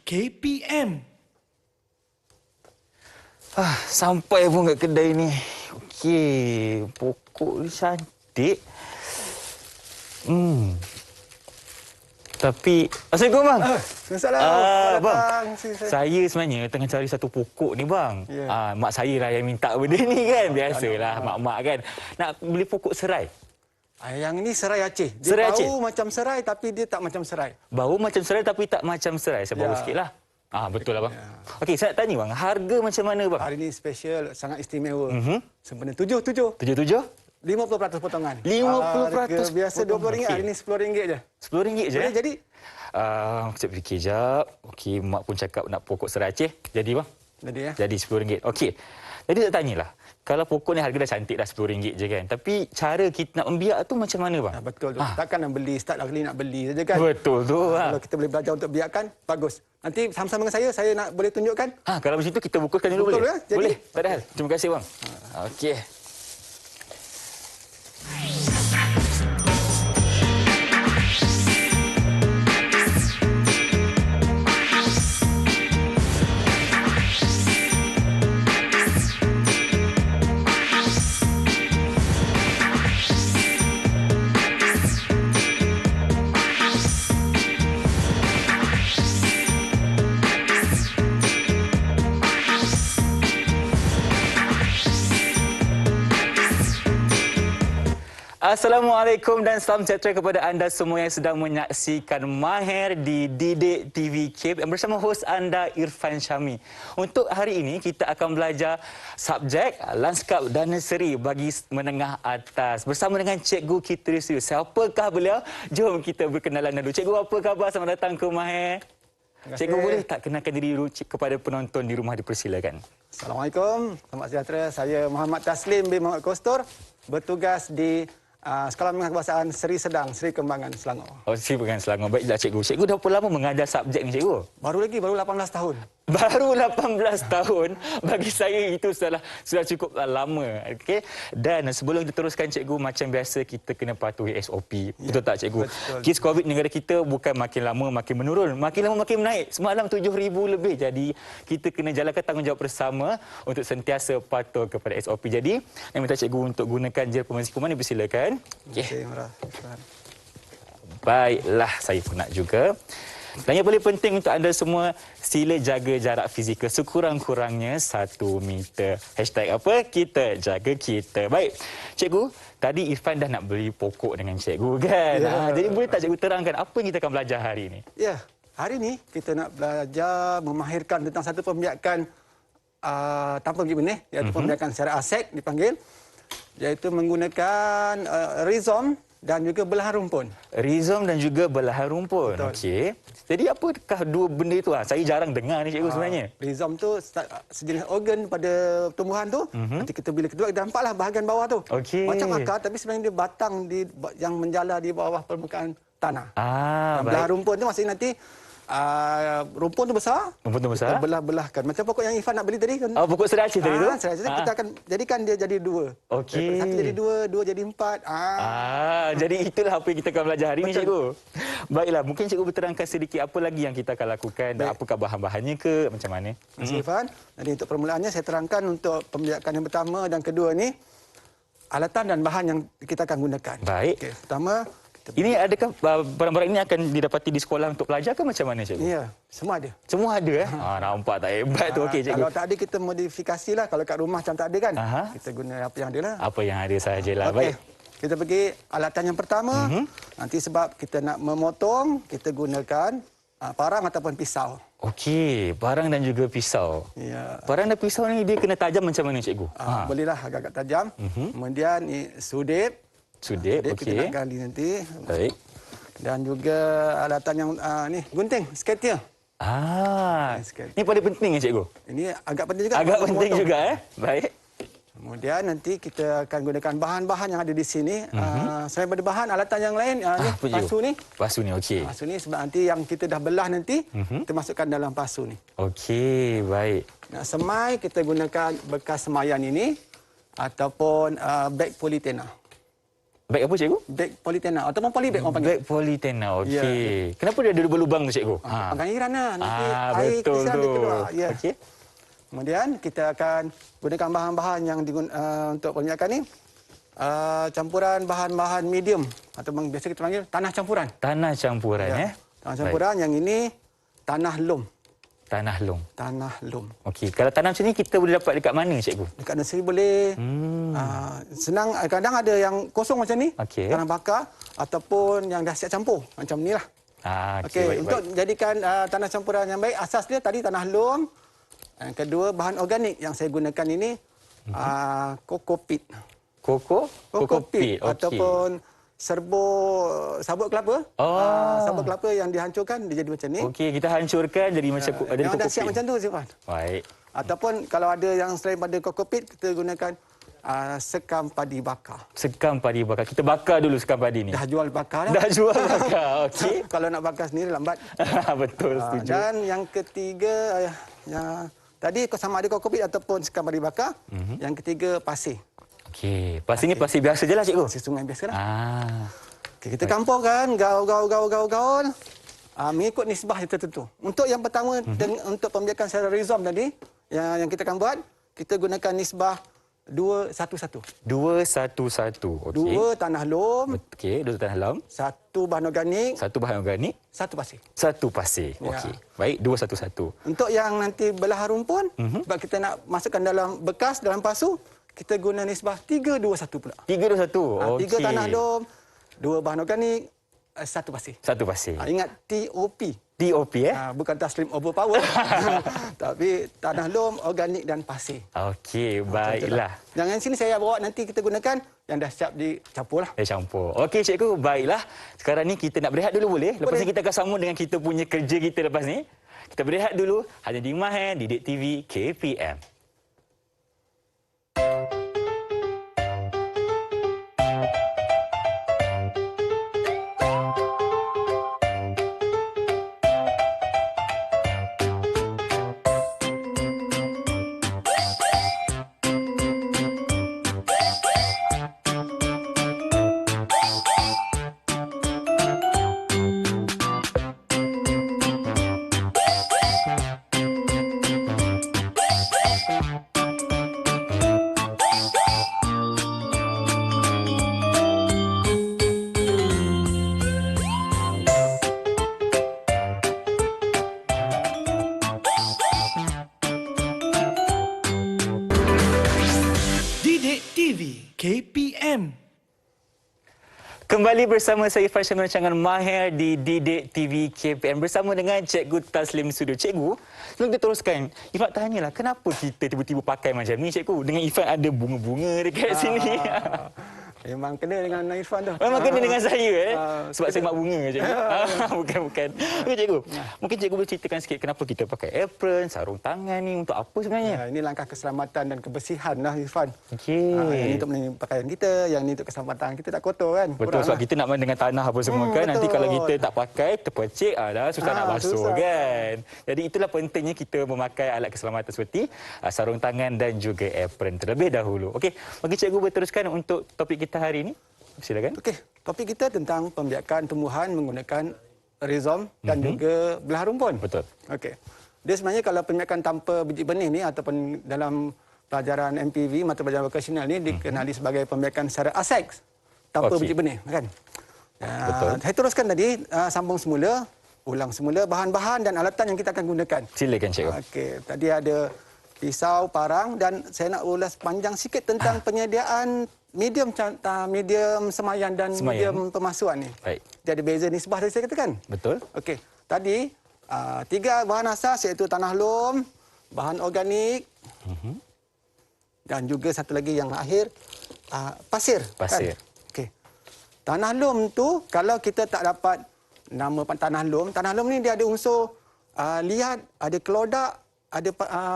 KPM. Sampai pun kat kedai ni. Okey, pokok ni cantik. Tapi, Assalamualaikum bang. Assalamualaikum. Bang, saya sebenarnya tengah cari satu pokok ni bang. Mak saya lah yang minta benda ni kan. Biasalah mak-mak kan. Nak beli pokok serai. Yang ini serai Aceh. Dia Serai bau Aceh? macam serai tapi dia tak macam serai. Bau macam serai tapi tak macam serai. Saya bawa sikit lah. Betul lah bang. Okey, saya nak tanya bang, harga macam mana bang? Hari ini special, sangat istimewa. Sebenarnya 77. 77? 50% potongan. 50% Harga biasa RM20, okey. hari ini RM10 je. RM10 je? Boleh jadi? Saya fikir jap. Okey, mak pun cakap nak pokok serai Aceh. Jadi bang? Jadi ya. Jadi RM10. Okey. Jadi tak tanyalah. Kalau pokok ni harga dah cantik dah RM10 je kan. Tapi cara kita nak membiak tu macam mana bang? Betul tu. Takkan nak beli, start kali nak beli saja kan. Betul tu. Kalau kita boleh belajar untuk biakkan, bagus. Nanti sama-sama dengan saya nak boleh tunjukkan. Kalau macam tu kita bukukan dulu Betul boleh? ya? Jadi? Boleh. Tak ada hal. Terima kasih bang. Okey. Assalamualaikum dan salam sejahtera kepada anda semua yang sedang menyaksikan Mahir di Didik TV KPM bersama hos anda Irfan Syami. Untuk hari ini kita akan belajar subjek lanskap dan nursery bagi menengah atas bersama dengan Cikgu Kitri. Siapakah beliau? Jom kita berkenalan dulu. Cikgu, apa khabar? Selamat datang ke Mahir. Cikgu, boleh tak kenalkan diri dulu kepada penonton di rumah, dipersilakan. Assalamualaikum. Selamat sejahtera. Saya Muhammad Taslim bin Muhammad Kostor. Bertugas di Sekolah Menengah Kebahasaan Seri Sedang, Seri Kembangan, Selangor. Seri Kembangan, Selangor. Baiklah cikgu. Cikgu dah berapa lama mengajar subjek ni cikgu? Baru 18 tahun. Baru 18 tahun, bagi saya itu sudah cukup lama. Okey. Dan sebelum kita teruskan cikgu, macam biasa kita kena patuhi SOP. Betul tak cikgu? Betul. Kes COVID negara kita bukan makin lama makin menurun, makin lama makin menaik. Semalam 7,000 lebih. Jadi kita kena jalankan tanggungjawab bersama untuk sentiasa patuh kepada SOP. Jadi, saya minta cikgu untuk gunakan jel pembersih kuman, dipersilakan. Okey. Baiklah, saya pun nak juga. Dan yang paling penting untuk anda semua, sila jaga jarak fizikal sekurang-kurangnya 1 meter. Hashtag apa? Kita jaga kita. Baik, cikgu, tadi Irfan dah nak beli pokok dengan cikgu kan? Jadi boleh tak cikgu terangkan apa yang kita akan belajar hari ini? Ya, hari ini kita nak belajar memahirkan tentang satu pembiakan tanpa biji benih, iaitu pembiakan secara aset dipanggil, iaitu menggunakan rizom dan juga belahan rumpun. Rizom dan juga belahan rumpun. Okey. Jadi apakah dua benda itu? Saya jarang dengar ni cikgu sebenarnya. Rizom tu sejenis organ pada tumbuhan tu. Nanti kita bila kedua kita nampaklah bahagian bawah tu. Okey. Macam akar tapi sebenarnya dia batang yang menjala di bawah permukaan tanah. Baik. Belahan rumpun tu maksudnya nanti rumpun tu besar. Rumpun tu besar. Kita belah-belahkan. Macam pokok yang Irfan nak beli tadi kan. Pokok serai Aceh tadi tu? Serai Aceh. Kita akan jadikan dia jadi 2. Okey. Satu jadi 2, 2 jadi 4. Jadi itulah apa yang kita akan belajar hari ini cikgu. Baiklah, mungkin cikgu berterangkan sedikit apa lagi yang kita akan lakukan dan apakah bahan-bahannya ke macam mana? Terima kasih Irfan. Jadi untuk permulaannya saya terangkan untuk pembiakan yang pertama dan kedua ni alatan dan bahan yang kita akan gunakan. Baik. Okey, pertama ini adakah barang-barang ini akan didapati di sekolah untuk pelajar ke macam mana cikgu? ya, semua ada. Semua ada nampak tak hebat tu. Okey cikgu. Kalau tak ada kita modifikasilah. Kalau kat rumah macam tak ada kan. Kita guna apa yang ada lah. Apa yang ada sahajalah. Okey. Baik. Kita pergi alatan yang pertama. Nanti sebab kita nak memotong, kita gunakan parang ataupun pisau. Okey, parang dan juga pisau. Ya. Parang dan pisau ni dia kena tajam macam mana cikgu? Bolehlah agak-agak tajam. Kemudian ni sudip. Sudip, Kita okey. nak gali nanti. Baik. Dan juga alatan yang ni gunting, skater. Ini paling penting ya cikgu? Ini agak penting juga. Agak penting juga Baik. Kemudian nanti kita akan gunakan bahan-bahan yang ada di sini. Selain daripada bahan, alatan yang lain, ni, pasu ni. Pasu ni, okey. Pasu ni sebab nanti yang kita dah belah nanti, kita masukkan dalam pasu ni. Okey, baik. Nak semai, kita gunakan bekas semayan ini ataupun beg politena. Beg apa cikgu? Beg politena ataupun polybag orang panggil. Beg politena. Okey. Kenapa dia ada berlubang tu cikgu? Pengairan lah. Nanti air betul kita tu. dia keluar. Ya. Okey. Kemudian kita akan gunakan bahan-bahan yang untuk peminyakan ni. Campuran bahan-bahan medium atau biasa kita panggil tanah campuran. Tanah campuran Tanah campuran. Yang ini tanah lom. Tanah lom. Tanah lom. Okey, kalau tanah macam ni kita boleh dapat dekat mana cikgu? Dekat nursery boleh. Senang, kadang ada yang kosong macam ni, Okey. tanah bakar ataupun yang dah siap campur macam ni lah. Okey, baik, Untuk jadikan tanah campuran yang baik, asas dia tadi tanah lom. Yang kedua bahan organik yang saya gunakan ini kokopit. Kokopit. Ataupun sabut kelapa. Sabut kelapa yang dihancurkan dia jadi macam ni. Okey, kita hancurkan jadi macam ada yang dah kokopit. siap macam tu Zifan. Baik. Ataupun kalau ada yang selain pada kokopit, kita gunakan sekam padi bakar. Sekam padi bakar. Kita bakar dulu sekam padi ni. Dah jual bakar dah. Dah jual bakar. Okey. Kalau nak bakar sendiri lambat. Betul, setuju. Dan yang ketiga, tadi sama ada kokopit ataupun sekam padi bakar. Yang ketiga pasir. Okey, pasir ni pasir biasa je lah cikgu. Pasir sungai biasa lah. Okay, kita Baik. campurkan, gaul. Mengikut nisbah yang tertentu. Untuk yang pertama, untuk pembiakan secara rizom tadi, yang kita akan buat, kita gunakan nisbah 2-1-1. 2-1-1. Okey. 2 tanah lom, Okey, 2 tanah lom. 1 bahan organik, 1 bahan organik, 1 pasir. 1 pasir. Okey. Baik, 2-1-1. Untuk yang nanti belah rumpun, sebab kita nak masukkan dalam bekas, dalam pasu, kita guna nisbah 3-2-1 pula. 3-2-1. 3 tanah lom, 2 bahan organik, 1 pasir. 1 pasir. Ingat TOP. TOP Bukan Taslim Overpower. Tapi tanah lom, organik dan pasir. Okey, baiklah. Yang sini saya bawa nanti kita gunakan yang dah siap dicampur lah. Campur. Okey cikgu, baiklah. Sekarang ni kita nak berehat dulu boleh? Lepas ni kita akan sambung dengan kita punya kerja kita lepas ni. Kita berehat dulu hanya di Mahir Didik TV KPM. Didik TV KPM. Kembali bersama saya Irfan Syamil rancangan Mahir di Didik TV KPM bersama dengan Cikgu Taslim Studio. Cikgu, sebelum kita teruskan, Irfan tanyalah kenapa kita tiba-tiba pakai macam ni cikgu? Dengan Irfan ada bunga-bunga dekat sini. Memang kena dengan Irfan tu. Memang kena dengan saya sebab saya mak bunga cikgu. Bukan. Okey cikgu. Mungkin cikgu boleh ceritakan sikit kenapa kita pakai apron, sarung tangan ni untuk apa sebenarnya? Ini langkah keselamatan dan kebersihan lah Irfan. Okey. Yang ini untuk melindungi pakaian kita, yang ini untuk keselamatan kita tak kotor kan. Betul, sebab kita nak main dengan tanah apa semua kan. Nanti betul. kalau kita tak pakai, terpercik, dah susah nak basuh susah. kan. Jadi itulah pentingnya kita memakai alat keselamatan seperti sarung tangan dan juga apron terlebih dahulu. Okey, bagi cikgu berteruskan untuk topik kita hari ini. Silakan. Okey, topik kita tentang pembiakan tumbuhan menggunakan rizom dan juga belah rumpun. Betul. Okey. Dia sebenarnya kalau pembiakan tanpa biji benih ni ataupun dalam pelajaran MPV, mata pelajaran vokasional ni dikenali sebagai pembiakan secara aseks tanpa biji benih, kan? Betul. Saya teruskan tadi, sambung semula, ulang semula bahan-bahan dan alatan yang kita akan gunakan. Silakan cikgu. Okey, tadi ada pisau, parang dan saya nak ulas panjang sikit tentang penyediaan medium semayan dan medium pemasuan ni. Baik. Dia ada beza nisbah tadi saya katakan. Betul. Okey, tadi 3 bahan asas iaitu tanah lom, bahan organik dan juga satu lagi yang akhir pasir. Pasir. Kan? Okey. Tanah lom tu kalau kita tak dapat nama tanah lom ni dia ada unsur liat, ada kelodak, ada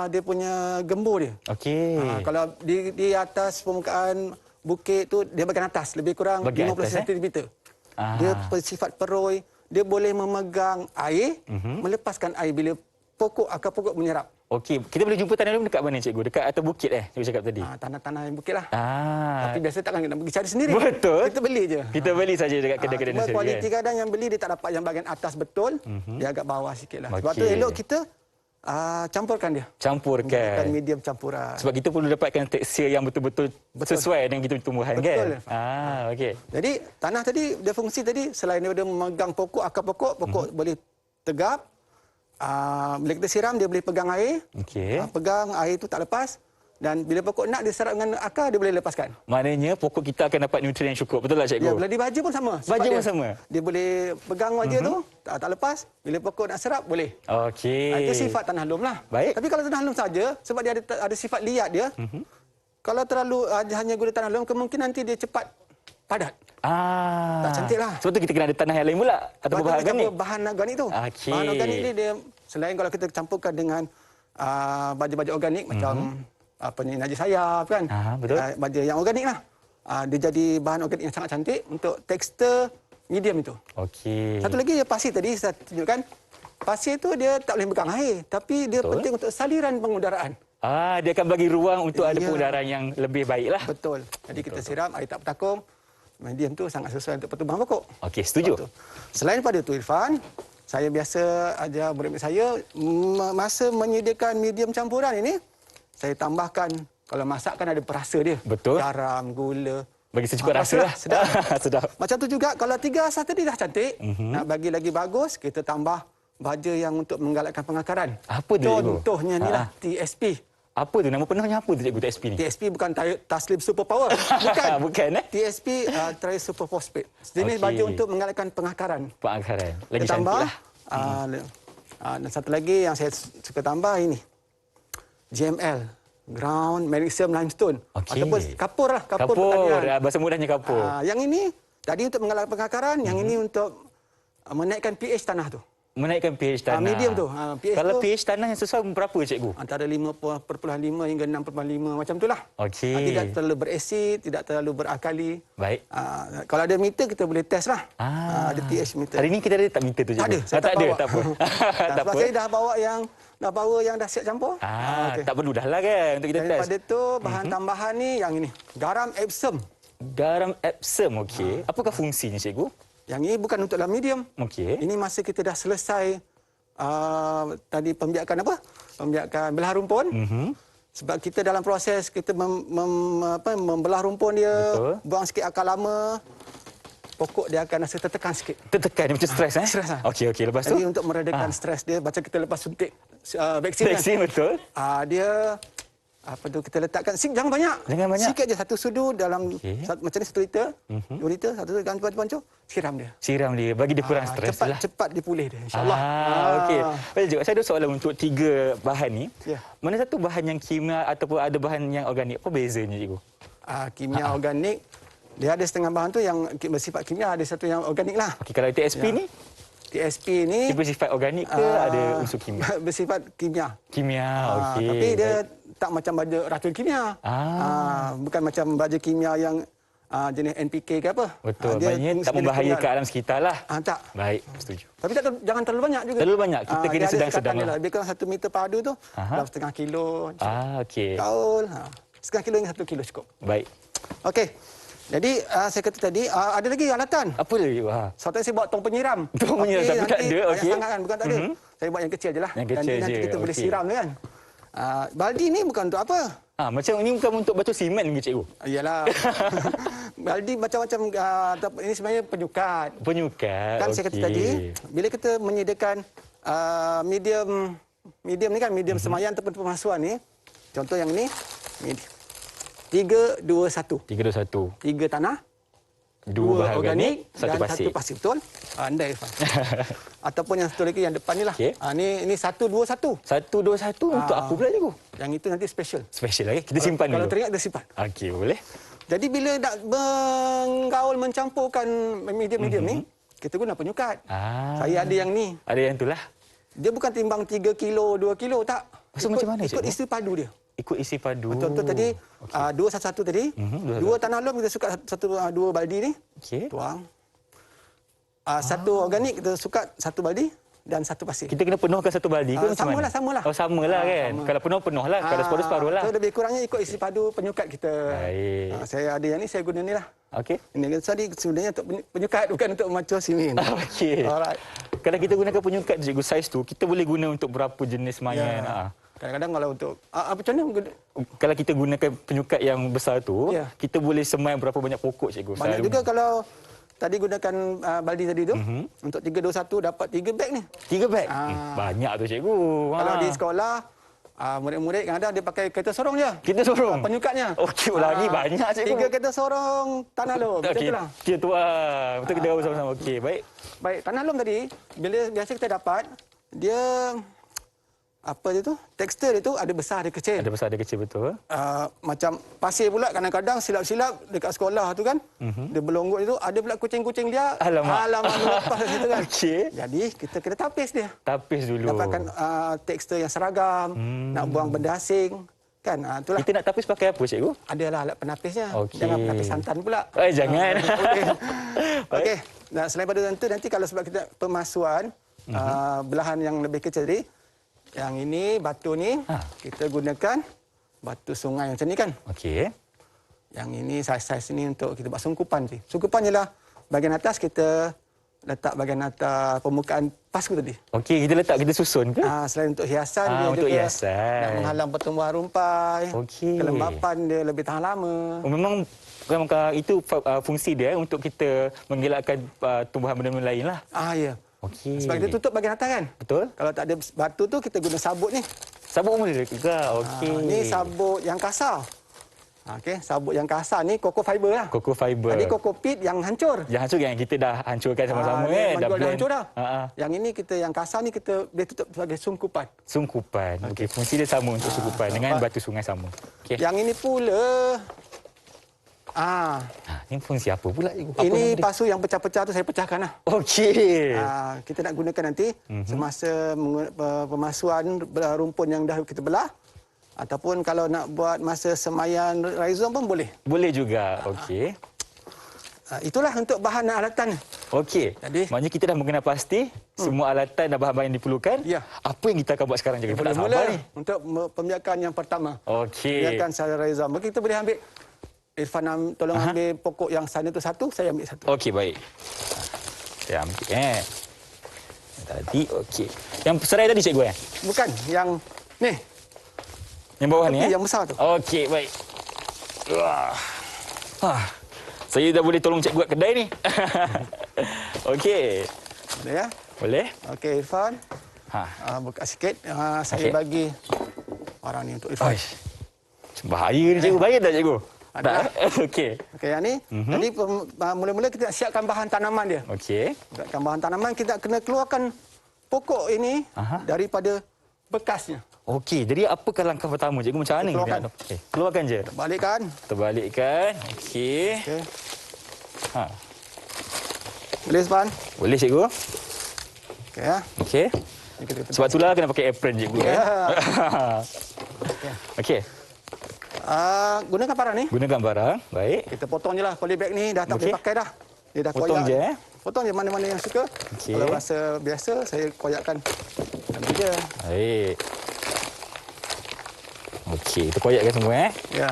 dia punya gembur dia. Okey. Kalau di atas permukaan bukit tu dia bahagian atas lebih kurang Bahagian 50 atas, cm. Dia bersifat peroi, dia boleh memegang air, melepaskan air bila akar pokok menyerap. Okey, kita boleh jumpa tanah lum dekat mana cikgu? Dekat atas bukit cikgu cakap tadi. Tanah-tanah yang bukit lah. Ah. Tapi biasa takkan nak pergi cari sendiri. Betul. Kita beli je. Kita beli saja dekat kedai-kedai Cuma nursery kualiti kan. kadang yang beli dia tak dapat yang bahagian atas betul. Dia agak bawah sikit lah. Sebab tu Okey. elok kita campurkan dia. Bukan Campurkan. medium campuran. Sebab kita perlu dapatkan tekstur yang betul-betul sesuai dengan kita tumbuhan Betul. kan. Okey. Jadi tanah tadi dia fungsi tadi selain dia memegang pokok, akar pokok boleh tegap. Bila kita siram dia boleh pegang air. Okey. Pegang air tu tak lepas dan bila pokok nak diserap dengan akar dia boleh lepaskan. Maknanya pokok kita akan dapat nutrien yang cukup. Betul tak cikgu? Ya, bila dibaja pun sama. Sebab Baja pun dia, sama? Dia boleh pegang baja tu, tak lepas. Bila pokok nak serap, boleh. Okey. Itu sifat tanah lum lah. Baik. Tapi kalau tanah lum saja, sebab dia ada sifat liat dia, kalau terlalu hanya guna tanah lum, kemungkinan nanti dia cepat padat. Tak cantik lah. Sebab tu kita kena ada tanah yang lain pula. Ataupun bahan organik. Bahan organik tu. Okey. Bahan organik ni dia, selain kalau kita campurkan dengan baja-baja organik, macam najis sayap kan. Betul. Baja yang organik lah. Dia jadi bahan organik yang sangat cantik untuk tekstur medium itu. Okey. Satu lagi pasir tadi saya tunjukkan. Pasir tu dia tak boleh pegang air, tapi dia penting untuk saliran pengudaraan. Dia akan bagi ruang untuk ada pengudaraan yang lebih baik lah. Betul. Jadi kita siram air tak bertakung. Medium tu sangat sesuai untuk pertumbuhan pokok. Okey, setuju. Selain pada tu Irfan, saya biasa ajar murid saya masa menyediakan medium campuran ini, saya tambahkan kalau masak kan ada perasa dia. Betul. Garam, gula. Bagi secukup rasa lah. Sedap. Sedap. Macam tu juga kalau 3 asas tadi dah cantik, nak bagi lagi bagus, kita tambah baja yang untuk menggalakkan pengakaran. Apa tu, cikgu? Contohnya ni lah TSP. Apa tu? Nama penuhnya apa tu cikgu TSP ni? TSP bukan Taslim Superpower. Bukan. Bukan TSP Tri-Superphosphate. Jenis Okey. baja untuk menggalakkan pengakaran. Pengakaran. Lagi Kita cantik tambah, lah. dan satu lagi yang saya suka tambah ini. GML. Ground Magnesium Limestone. Okey. Ataupun kapur lah. Kapur. pertanian. Bahasa mudahnya kapur. Yang ini tadi untuk menggalakkan pengakaran. Yang ini untuk menaikkan pH tanah tu. Menaikkan pH tanah. Medium tu. pH Kalau tu pH tanah yang sesuai berapa cikgu? antara 5.5 hingga 6.5 macam itulah. Okey. Tidak terlalu berasid, tidak terlalu berakali. Baik. Kalau ada meter kita boleh test lah. Ada pH meter. Hari ni kita ada tak meter tu cikgu? Tak ada. Saya tak ada, bawa. tak apa. tak Sebab apa. saya dah bawa yang dah siap campur. Okey. Tak perlu dah lah kan untuk kita test. Daripada tu bahan tambahan ni yang ini. Garam Epsom. Garam Epsom, okey. Apakah fungsinya cikgu? Yang ini bukan untuk dalam medium. Okey. Ini masa kita dah selesai tadi pembiakan apa? Pembiakan belah rumpun. Sebab kita dalam proses kita membelah rumpun dia, Betul. buang sikit akar lama, pokok dia akan rasa tertekan sikit. Tertekan dia macam stres Stres lah. Okey, macam tu. Jadi untuk meredakan stres dia, macam kita lepas suntik vaksin kan. Vaksin betul. Dia kita letakkan jangan banyak. Jangan banyak. Sikit je satu sudu dalam Okey. macam ni 1 liter, 2 liter, 1 liter gantung pancur, siram dia. Siram dia bagi dia kurang stres lah. Cepat dia pulih dia insya-Allah. Okey. Baik cikgu, saya ada soalan untuk 3 bahan ni. Ya. Mana satu bahan yang kimia ataupun ada bahan yang organik? Apa bezanya cikgu? Kimia organik dia ada setengah bahan tu yang bersifat kimia, ada satu yang organik lah. Okey, kalau TSP ni TSP ni dia bersifat organik ke ada unsur kimia? bersifat kimia. Kimia, okey. Tapi dia tak macam baja racun kimia. Bukan macam baja kimia yang jenis NPK ke apa. Betul. Dia Maknanya tak jenis membahayakan kimia. alam sekitar lah. Tak. Baik, setuju. Tapi jangan terlalu banyak juga. Terlalu banyak. Kita kena dia ada sedang-sedang sekatan dia lah. Lebih kurang 1 meter padu tu dalam setengah kilo. Okey. Kaul. Setengah kilo hingga 1 kilo cukup. Baik. Okey. Jadi saya kata tadi ada lagi alatan. Apa lagi? Sebab tadi saya bawa tong penyiram. Tong penyiram, tapi tak ada, okey. Sangat kan, bukan tak ada. Saya buat yang kecil je lah. Yang kecil Dan nanti je, kita boleh okey. siram je kan. Baldi ni bukan untuk apa? Macam ini bukan untuk batu simen ke cikgu? Iyalah. Baldi macam-macam. Ini sebenarnya penyukat. Penyukat. Kan saya kata tadi, bila kita menyediakan medium ni kan, medium semayan ataupun pemasuan ni. Contoh yang ni. 3, 2, 1. 3, 2, 1. 3 tanah. 2 bahan organik, 1 dan pasir. 1 pasir, betul? Anda Irfan. Ataupun yang satu lagi yang depan ni lah. Okey. Ini 1, 2, 1. 1, 2, 1 untuk apa pula cikgu? Yang itu nanti special. Special lagi. Kita simpan Kalau dulu. teringat, kita simpan. Okey, boleh. Jadi bila nak menggaul mencampurkan medium-medium ni, kita guna penyukat. Saya ada yang ni. Ada yang itulah. Dia bukan timbang 3 kilo, 2 kilo, tak. Maksud macam mana, Ikut cikgu? isi padu dia. Ikut isi padu. Contoh tadi, 2, 1, 1 tadi. 2 tanah lom kita sukat 2 baldi ni. Okey. Tuang. 1 organik kita sukat 1 baldi. dan satu pasir. Kita kena penuhkan satu baldi ke macam mana? Samalah. Oh, samalah kan. Sama. Kalau penuh lah. Kalau separuh-separuh lah. So lebih kurangnya ikut isi padu penyukat kita. Baik. Saya ada yang ni, saya guna ni lah. Okey. Ini tadi sebenarnya untuk penyukat, bukan untuk macul simen. Okey. Alright. Kalau kita gunakan penyukat cikgu saiz tu, kita boleh guna untuk berapa jenis mainan? Ya. Kadang-kadang kalau untuk macam mana? Kalau kita gunakan penyukat yang besar tu, Ya. kita boleh semai berapa banyak pokok cikgu? Banyak juga kalau tadi gunakan baldi tadi tu, untuk 321 dapat 3 beg ni. 3 beg? Ah. Banyak tu cikgu. Kalau di sekolah, murid-murid kadang-kadang dia pakai kereta sorong je. Kita sorong? Penyukatnya. Okey, lagi banyak cikgu. 3 kereta sorong tanah lom. Macam Okey, tu lah. kita tu betul kita bersama-sama. Okey, baik. Baik, tanah lom tadi, bila biasa kita dapat, dia apa dia tu? Tekstur dia tu ada besar, ada kecil. Ada besar, ada kecil, betul. Macam pasir pula kadang-kadang silap-silap dekat sekolah tu kan. Dia berlonggok itu ada pula kucing-kucing dia. Alamak. Lepas situ kan. Okey. Jadi kita kena tapis dia. Tapis dulu. Dapatkan tekstur yang seragam, nak buang benda asing. Kan, itulah. Kita nak tapis pakai apa, cikgu? Adalah alat penapisnya. Okey. Jangan penapis santan pula. Jangan. Okey. Nah, selain pada itu nanti kalau sebab kita pemasuan belahan yang lebih kecil tadi, yang ini batu ni kita gunakan batu sungai macam ni kan. Okey. Yang ini saiz-saiz ini untuk kita buat sungkupan je. Sungkupan ialah bahagian atas kita letak bahagian atas permukaan pasku tadi. Okey, kita letak, kita susun ke? Selain untuk hiasan, dia untuk juga hiasan. nak menghalang pertumbuhan rumpai. Okey. Kelembapan dia lebih tahan lama. Memang itu fungsi dia untuk kita mengelakkan tumbuhan benda-benda lain lah. Ya. Okey. Sebab dia tutup bahagian atas kan. Betul. Kalau tak ada batu tu kita guna sabut ni. Sabuk boleh juga. Okey. Ni sabut yang kasar. Okey, sabut yang kasar ni coco fiber lah. Coco fiber. Tadi coco pit yang hancur. Yang hancur yang kita dah hancurkan sama-sama Dah blend. hancur dah. Ha. Yang ini kita yang kasar ni kita boleh tutup sebagai sungkupan. Sungkupan. Okey, fungsi dia sama untuk sungkupan dengan batu sungai sama. Okey. Yang ini pula Ini fungsi apa pula cikgu? ini pasu yang pecah-pecah tu saya pecahkan lah. Okey. Kita nak gunakan nanti semasa pemasuan rumpun yang dah kita belah. Ataupun kalau nak buat masa semaian rhizome pun boleh. Boleh juga. Okey. Itulah untuk bahan dan alatan. Okey. Jadi- Maknanya kita dah mengenal pasti semua alatan dan bahan-bahan yang diperlukan. Ya. Apa yang kita akan buat sekarang cikgu? Tak sabar Mula ni. untuk pembiakan yang pertama. Okey. Pembiakan secara rhizome. Kita boleh ambil Irfan tolong ambil pokok yang sana tu satu, saya ambil satu. Okey, baik. Saya ambil tadi okey. Yang serai tadi cikgu Bukan, yang ni. Yang bawah ni Yang besar tu. Okey, baik. Saya dah boleh tolong cikgu buat kedai ni. Okey. Boleh ya? Boleh? Okey, Irfan. Buka sikit. Saya Okey. bagi orang ni untuk Irfan. Oish. Bahaya ni cikgu. Bahaya tak cikgu? Ada. Okey. Okey, yang ni. Tadi mula-mula kita nak siapkan bahan tanaman dia. Okey. Siapkan bahan tanaman, kita kena keluarkan pokok ini daripada bekasnya. Okey, jadi apakah langkah pertama cikgu? Macam mana kita Keluarkan. nak? Okey. Keluarkan je. Balikkan. Terbalikkan. Okey. Okey. Ha. Boleh, Irfan? Boleh cikgu? Okey ya. Okey. Ni kita Sebab itulah kena pakai apron cikgu. Ya. Okey. Gunakan parang ni. Gunakan barang. Baik. Kita potong je lah polybag ni. Dah tak Okey. boleh pakai dah. Dia dah Potong koyak. je, Potong je mana-mana yang suka. Okey. Kalau rasa biasa, saya koyakkan. Nanti je. Baik. Okey, kita koyakkan semua Ya.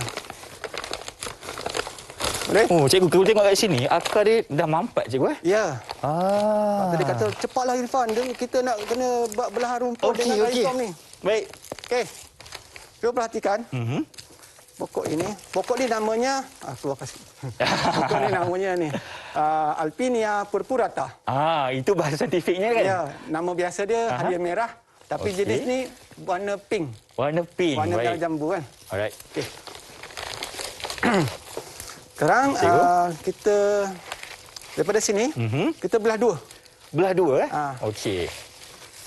Boleh? Oh, cikgu, kalau tengok kat sini, akar dia dah mampat cikgu Ya. Tadi kata Ah. cepatlah Irfan. Kita nak kena buat belahan rumput Okey, dengan okey. rhizome ni. Baik. Okey. Cuba perhatikan. Pokok ini. Pokok ni namanya keluar kasih. Pokok ni namanya ni Alpinia purpurata. Itu bahasa saintifiknya kan? Ya, nama biasa dia hadiah merah. Tapi Okey. jenis ni warna pink. Warna pink. Warna Baik. merah jambu kan. Alright. Okey. Sekarang kita daripada sini kita belah dua. Belah dua Okey.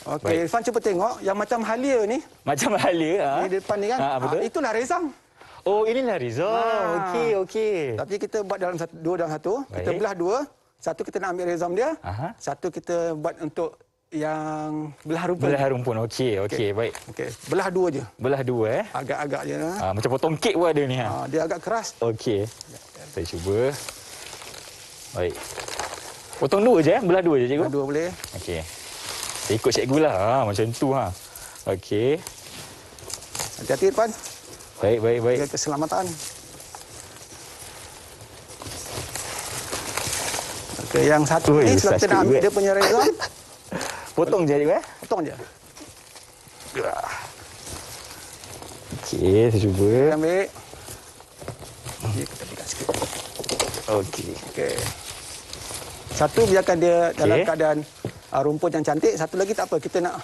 Okey, Baik. Irfan cuba tengok yang macam halia ni. Macam halia. Ni di depan ni kan. Betul. Itulah rhizome. Oh, inilah rhizome. Okey, okey. Tapi kita buat dalam dua dalam satu. Kita Baik. belah dua. Satu kita nak ambil rhizome dia. Aha. Satu kita buat untuk yang belah rumpun. Belah rumpun. Okey, okey, baik. Okey, belah dua je. Belah dua Agak-agak je. Macam potong kek pun ada ni Dia agak keras. Okey. Saya cuba. Baik. Potong dua je Belah dua je cikgu. Belah dua boleh. Okey. Ikut cikgu lah. Macam tu ha. Okey. Hati-hati depan. Baik. Jaga keselamatan. Okey, yang satu Ui, ni besar sebab kita nak sikit ambil juga. dia punya rhizome, Potong je cikgu potong je. Okey, saya cuba. Kita ambil. Okey, kita pegang sikit. Okey. Okey. Satu biarkan dia dalam Okey. keadaan rumput yang cantik, satu lagi tak apa, kita nak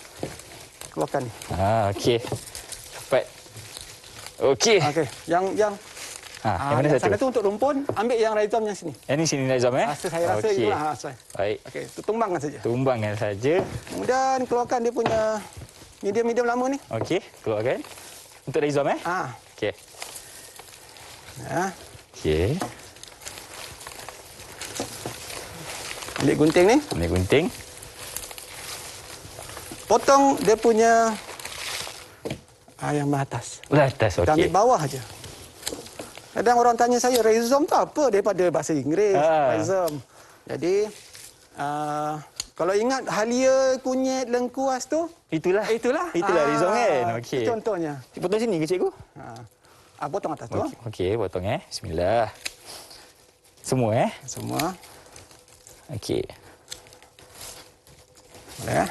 keluarkan ni. Okey. Cepat. Okey. Okey, yang Yang mana yang satu? sana tu untuk rumpun, ambil yang rhizome yang sini. Yang ni sini Nazam Rasa saya rasa Okey. itulah. Baik. Okey, tu tumbangkan saja. Tumbangkan saja. Kemudian keluarkan dia punya medium lama ni. Okey, keluarkan. Untuk Nazam Okey. Ya. Okey. Ambil gunting ni, Ambil gunting. potong dia punya yang atas. Belah atas, Kita okey. ambil bawah aja. Kadang orang tanya saya, rhizome tu apa? Daripada bahasa Inggeris, rhizome. Jadi, kalau ingat halia, kunyit, lengkuas tu, Itulah. itulah. Rhizome kan? Okey. Contohnya. Potong sini ke cikgu? Potong atas tu. Okey, potong Bismillah. Semua Semua. Okey. Boleh,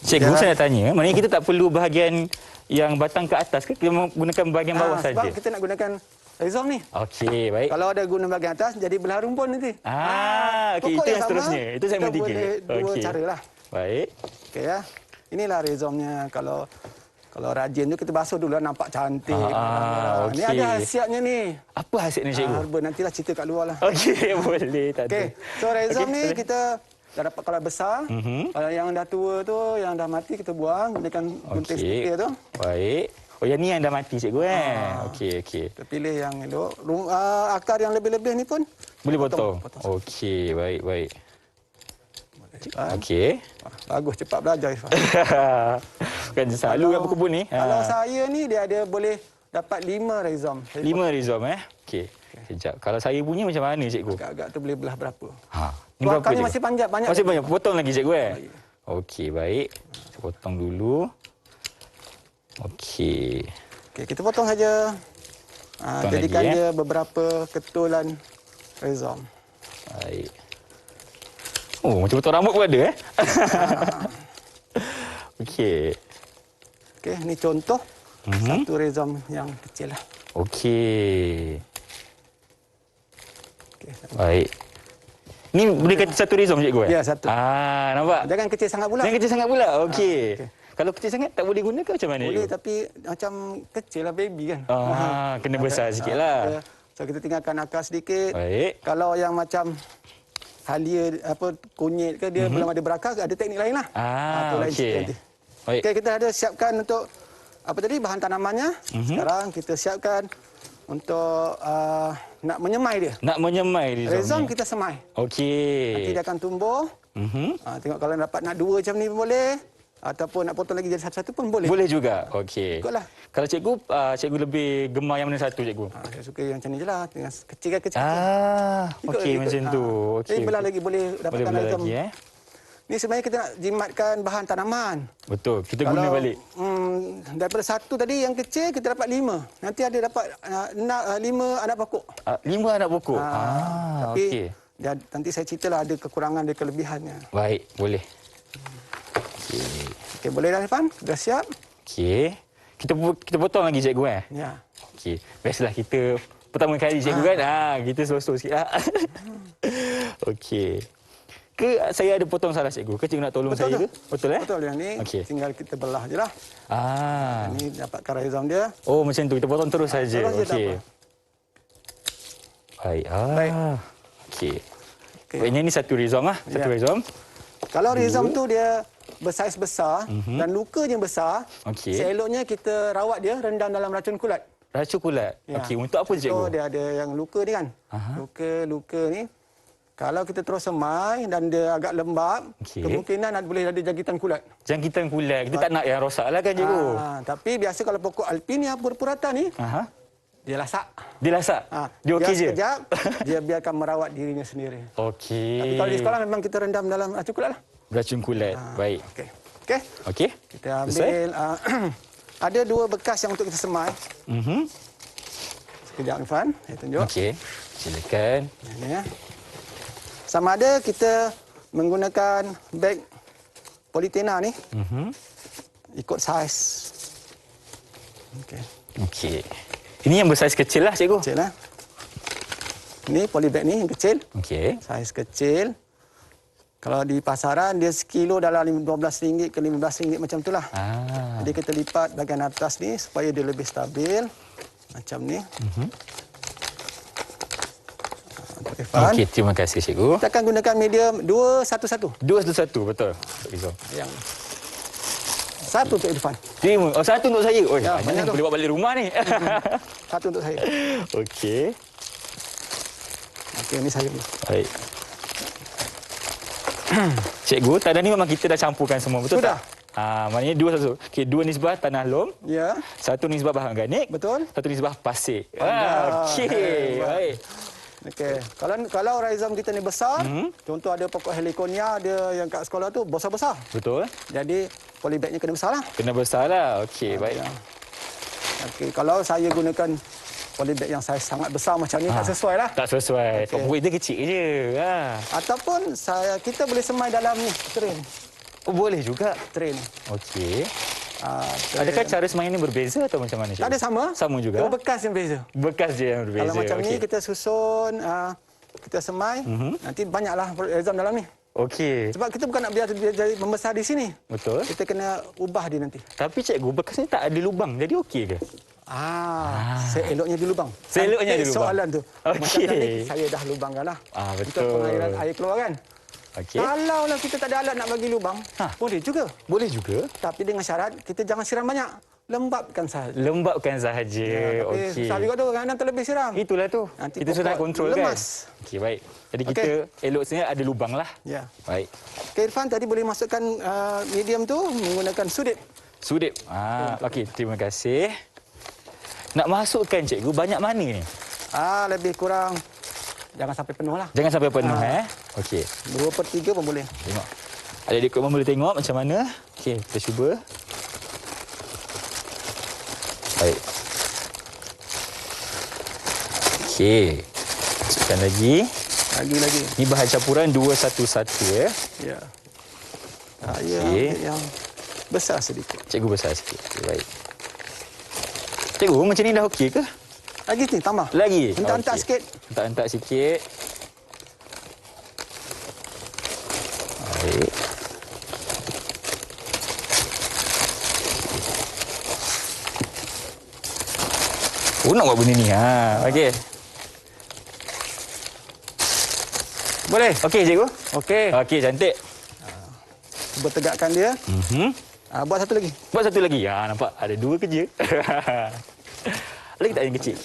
Cikgu, Ya. saya nak tanya, maknanya kita tak perlu bahagian yang batang ke atas ke? Kita menggunakan bahagian bawah sebab saja? kita nak gunakan rhizome ni. Okey, baik. Kalau ada guna bahagian atas, jadi belah rumpun nanti. Okey, pokok itu yang sama, seterusnya. Itu saya kita tiga. boleh dua Okey. cara lah. Baik. Okey ya. Inilah rhizome-nya. Kalau rajin tu kita basuh dulu, nampak cantik. Ni okey. ada khasiatnya ni. Apa hasilnya cikgu? Herba, nantilah cerita kat luar lah. Okey, boleh. Tak ada. Okey, so rhizome ni boleh. kita dah dapat kalau besar. Kalau yang dah tua tu, yang dah mati kita buang. Gunakan gunting Okey. stiker tu. Baik. Oh, yang ni yang dah mati cikgu Okey. Kita pilih yang elok. Akar yang lebih-lebih ni pun Boleh potong. potong. Okey, baik. Irfan. Okey. Bagus, cepat belajar Irfan. Kan selalu kat berkebun ni. Kalau saya ni dia ada boleh dapat 5 rhizome. 5 rhizome Okey. Sekejap. Kalau saya punya macam mana cikgu? Agak-agak tu boleh belah berapa? Ni berapa Akarnya cikgu? masih panjang, banyak. Masih banyak. Potong lagi cikgu Okey, baik. Saya potong dulu. Okey. Okey, kita potong saja. Potong Jadikan lagi, dia beberapa ketulan rhizome. Baik. Oh, macam potong rambut pun ada Okey. Okey, ni contoh satu rhizome yang kecil lah. Okey. Okey. Baik. Ni boleh kata satu rhizome cikgu Ya, satu. Nampak? Jangan kecil sangat pula. Jangan kecil sangat pula. Okey. Kalau kecil sangat tak boleh guna ke macam mana? Boleh cikgu? tapi macam kecil lah baby kan. Kena besar sikitlah. So kita tinggalkan akar sedikit. Baik. Kalau yang macam halia kunyit ke dia belum ada berakar, ada teknik lain lah. Tu lain okey. sikit nanti. Baik. Okey, kita ada siapkan untuk apa tadi bahan tanamannya. Sekarang kita siapkan untuk nak menyemai dia. Nak menyemai Rhizome ni. kita semai. Nanti Okey. dia akan tumbuh. Tengok kalau dapat nak dua macam ni pun boleh. Ataupun nak potong lagi jadi satu-satu pun boleh. Boleh juga. Okey. Ikutlah. Kalau cikgu, cikgu lebih gemar yang mana satu cikgu? Saya suka yang macam ni je lah. Dengan kecil-kecil. Okey macam tu. Okey. Belah lagi boleh Boleh dapatkan belah rhizome. lagi Ni sebenarnya kita nak jimatkan bahan tanaman. Betul. Kita guna balik. Daripada satu tadi yang kecil kita dapat 5. Nanti ada dapat 5 anak pokok. 5 anak pokok. Tapi Okey. nanti saya ceritalah ada kekurangan dan kelebihannya. Baik, boleh. Okey, boleh dah Irfan? Dah siap? Okey. Kita potong lagi cikgu Ya. Okey. Biasalah kita pertama kali cikgu kan. Kita slow-slow sikitlah. Okey. Ke saya ada potong salah cikgu? Ke cikgu nak tolong Betul saya tu. ke? Betul Betul yang ni. Okey. Tinggal kita belah je lah. Ini dapatkan rhizome dia. Oh macam tu. Kita potong terus saja. terus je, tak Okey. apa. Baik. Baik. Okey. Okey. Baiknya ni satu rhizome Satu Ya. rhizome. Kalau rhizome tu dia bersaiz besar dan lukanya besar, Okey. seeloknya kita rawat dia rendam dalam racun kulat. Racun kulat. Ya. Okey. Untuk apa cikgu? So dia ada yang luka ni kan. Luka ni kalau kita terus semai dan dia agak lembab, Okey. kemungkinan boleh ada jangkitan kulat. Jangkitan kulat. Kita tak nak yang rosak lah kan cikgu? Tapi biasa kalau pokok alpinia purpurata ni, dia lasak. Dia lasak? Dia okey je? Sekejap, dia biarkan merawat dirinya sendiri. Okey. Tapi kalau di sekolah memang kita rendam dalam racun kulat lah. Beracun kulat. Baik. Okey. Okey. Okey. Kita ambil ada 2 bekas yang untuk kita semai. Sekejap Irfan, saya tunjuk. Okey. Silakan. Ini ya. Sama ada kita menggunakan beg politena ni. Ikut saiz. Okey. Okey. Ini yang bersaiz kecil lah, cikgu. Kecil lah. Ini polybag ni yang kecil. Okey. Saiz kecil. Kalau di pasaran dia sekilo dalam RM12 ke RM15 macam itulah. Jadi kita lipat bahagian atas ni supaya dia lebih stabil. Macam ni. Okey, terima kasih cikgu. Kita akan gunakan medium 211. 211 betul. Rizal. Yang satu untuk Irfan. Terima. Oh, satu untuk saya. Oh, Ya, banyak banyak tu. boleh bawa balik rumah ni. Satu untuk saya. Okey. Okey, ini saya ni. Baik. Cikgu, tanah ni memang kita dah campurkan semua, betul Sudah. tak? Maknanya 2 Okey, 2 nisbah tanah lom, Ya, 1 nisbah bahan organik, betul. 1 nisbah pasir. Pandai. Okey, Hebat. baik. Okey. Kalau rhizome kita ni besar, contoh ada pokok heliconia ada yang kat sekolah tu besar-besar. Betul. Jadi polybagnya kena besar lah. Kena besar lah. Okey, baik. Ya. Okey, kalau saya gunakan polybag yang saiz sangat besar macam ni tak sesuai lah. Tak sesuai. Okey. Pokok kita kecil je. Ataupun kita boleh semai dalam ni, train. Oh, boleh juga. Train. Okey. Train. Adakah cara semain ni berbeza atau macam mana? Tak ada sama. Sama juga. Cuma bekas yang beza. Bekas je yang berbeza. Kalau macam ni Okey. kita susun, kita semai, nanti banyaklah rhizome dalam ni. Okey. Sebab kita bukan nak biar dia jadi membesar di sini. Betul. Kita kena ubah dia nanti. Tapi cikgu, bekas ni tak ada lubang. Jadi okey ke? Seeloknya di lubang. Seeloknya Cantik di lubang. soalan tu. Okey. Macam tadi saya dah lubangkan lah. Betul. Untuk pengairan air keluar kan. Okey. Kalaulah kita tak ada alat nak bagi lubang, boleh juga. Boleh juga. Tapi dengan syarat kita jangan siram banyak. Lembapkan sahaja. Lembapkan sahaja. Ya, tapi Okey. susah juga tu, kadang terlebih siram. Itulah tu. Nanti Kita sudah pokok kontrol lemas. kan? Okey, baik. Jadi kita elok sini ada lubang lah. Ya. Baik. Okay, Irfan tadi boleh masukkan medium tu menggunakan sudip. Sudip. Okey, terima kasih. Nak masukkan cikgu banyak mana ni? Lebih kurang jangan sampai penuh lah. Jangan sampai penuh Okey. 2/3 pun boleh. Tengok. Adik-adik ikut boleh tengok macam mana. Okey, kita cuba. Baik. Okey. Masukkan lagi. Lagi. Ini bahan campuran 211 ya. Ya. Saya Okey. ambil yang besar sedikit. Cikgu besar sikit. Okey, baik. Cikgu, macam ni dah okey ke? Lagi ni tambah. Lagi? Hentak-hentak Okey. sikit. Hentak-hentak sikit. Baik. Oh, nak buat benda ni. Okey. Boleh. Okey, cikgu. Okey. Okey, cantik. Cuba tegakkan dia. Buat satu lagi. Buat satu lagi. Nampak? Ada 2 kerja. Lagi tak yang kecil?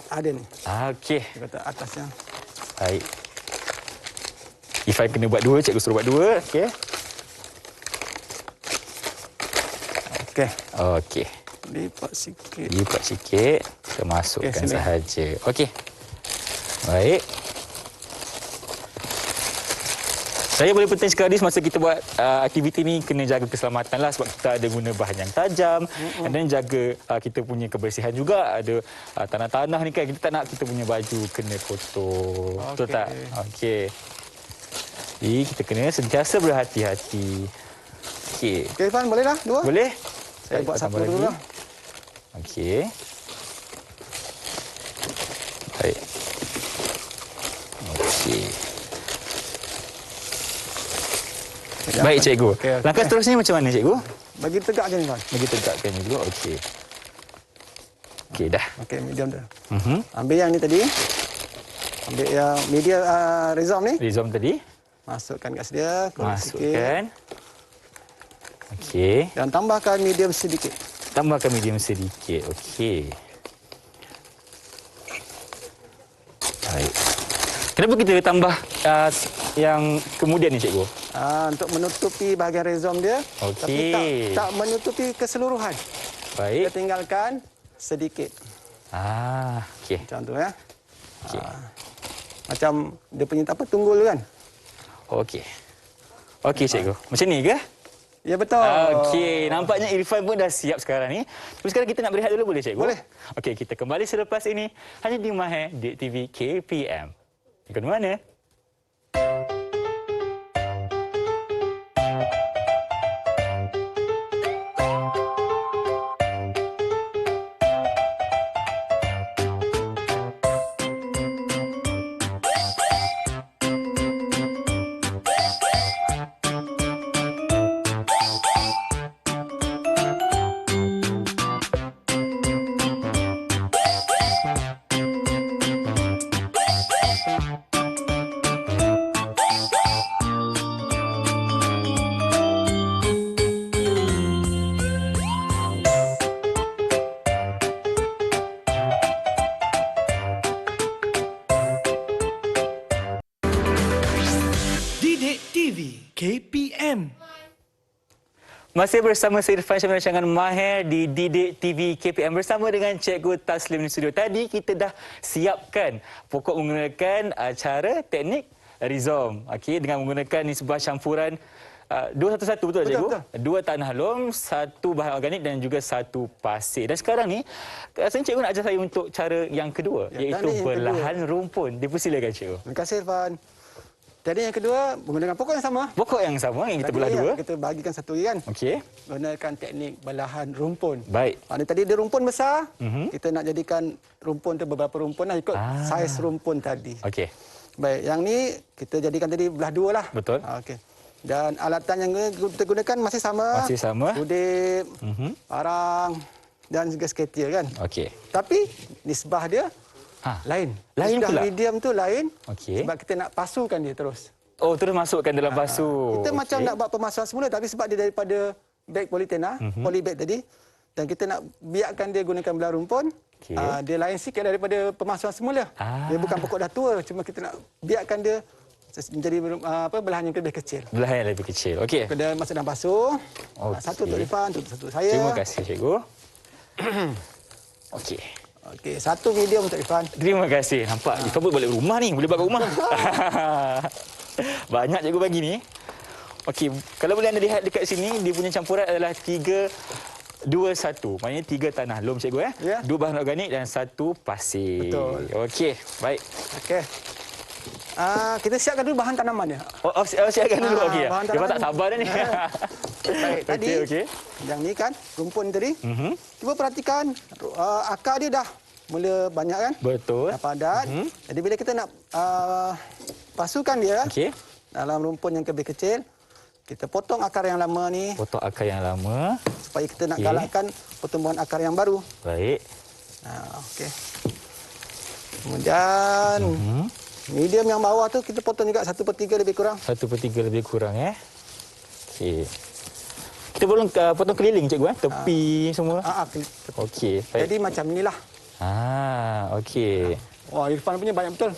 Ada ni. Okey. Dia kata atasnya. Baik. Ifan kena buat 2, cikgu suruh buat 2. Okey. Okey. Okey. Lipat sikit. Lipat sikit. Kita masukkan Okey, sini. sahaja. Okey. Baik. Saya boleh penting sekali semasa kita buat aktiviti ni kena jaga keselamatan lah sebab kita ada guna bahan yang tajam dan jaga kita punya kebersihan juga. Ada tanah-tanah ni kan kita tak nak kita punya baju kena kotor. Betul tak? Okey. Jadi kita kena sentiasa berhati-hati. Okey. Okey, Irfan, boleh dah? 2? Boleh? Saya buat tambah satu dulu lah. Okey. Baik. Okey. Baik, cikgu. Okey. Langkah seterusnya macam mana, cikgu? Bagi tegak je ni, Irfan. Bagi tegakkan dulu. Okey. Okey, dah. Okey, medium dah. Ambil yang ni tadi. Ambil yang medium rhizome ni. Rhizome tadi. Masukkan kat sedia. Masukkan. Okey. Dan tambahkan medium sedikit. Tambahkan medium sedikit. Okey. Baik. Kenapa kita tambah yang kemudian ni, cikgu? Untuk menutupi bahagian rhizome dia. Okey. Tapi tak menutupi keseluruhan. Kita Baik. tinggalkan sedikit. Okey. Macam tu ya. Okey. Macam dia punya apa tunggul kan. Okey. Okey, cikgu. Macam ni ke? Ya, betul. Okey, nampaknya Irfan pun dah siap sekarang ni. Tapi sekarang kita nak berehat dulu, boleh cikgu? Boleh. Okey, kita kembali selepas ini hanya di Mahir Didik TV KPM. Ikut mana? Didik TV KPM. Masih bersama saya Irfan Syamil rancangan Mahir di Didik TV KPM bersama dengan Cikgu Taslim di studio. Tadi kita dah siapkan pokok menggunakan cara teknik rizom. Okey, dengan menggunakan ni sebuah campuran 2-1-1, betul tak cikgu? Betul. 2 tanah lom, 1 bahan organik dan juga 1 pasir. Dan sekarang ni rasanya cikgu nak ajar saya untuk cara yang kedua, iaitu yang belahan rumpun. Dipersilakan cikgu. Terima kasih, Irfan. Jadi yang kedua, menggunakan pokok yang sama. Pokok yang sama yang kita belah dua. Kita bagikan satu lagi kan. Okey. Gunakan teknik belahan rumpun. Baik. Maknanya tadi dia rumpun besar, kita nak jadikan rumpun tu beberapa rumpun lah ikut saiz rumpun tadi. Okey. Baik, yang ni kita jadikan tadi belah dua lah. Betul. Okey. Dan alatan yang kita gunakan masih sama. Masih sama. Kudip, parang dan juga skater kan. Okey. Tapi nisbah dia lain. Lain Nisbah pula? medium tu lain. Okey. Sebab kita nak pasukan dia terus. Oh, terus masukkan dalam pasu. Kita macam nak buat pemasukan semula tapi sebab dia daripada beg politena, polybag tadi dan kita nak biarkan dia gunakan belah rumpun, dia lain sikit daripada pemasukan semula. Dia bukan pokok dah tua, cuma kita nak biarkan dia menjadi belahan yang lebih kecil. Belahan yang lebih kecil. Okey. Kita masuk dalam pasu. Okey. Satu untuk Irfan, satu saya. Terima kasih cikgu. Okey. Okey, satu medium untuk Irfan. Terima kasih. Nampak Irfan pun balik rumah ni, boleh buat kat rumah. Banyak cikgu bagi ni. Okey, kalau boleh anda lihat dekat sini, dia punya campuran adalah 3-2-1. Maknanya 3 tanah lom cikgu Ya. 2 bahan organik dan 1 pasir. Betul. Okey, baik. Okey. Kita siapkan dulu bahan tanaman dia. Siapkan dulu. Okey. bahan Dia tak tanaman. sabar dah ni. Baik, tadi Okey. yang ni kan rumpun tadi. Cuba perhatikan akar dia dah mula banyak kan? Betul. Dah padat. Jadi bila kita nak pasukan dia Okey. dalam rumpun yang lebih kecil, kita potong akar yang lama ni Potong akar yang lama. supaya kita nak Okey. galakkan pertumbuhan akar yang baru. Baik. Okey. Kemudian medium yang bawah tu kita potong juga 1/3 lebih kurang. 1/3 lebih kurang Okey. Kita potong keliling cikgu tepi semua. Okey, baik. Jadi macam inilah. Okey. Wah, Irfan punya banyak betul.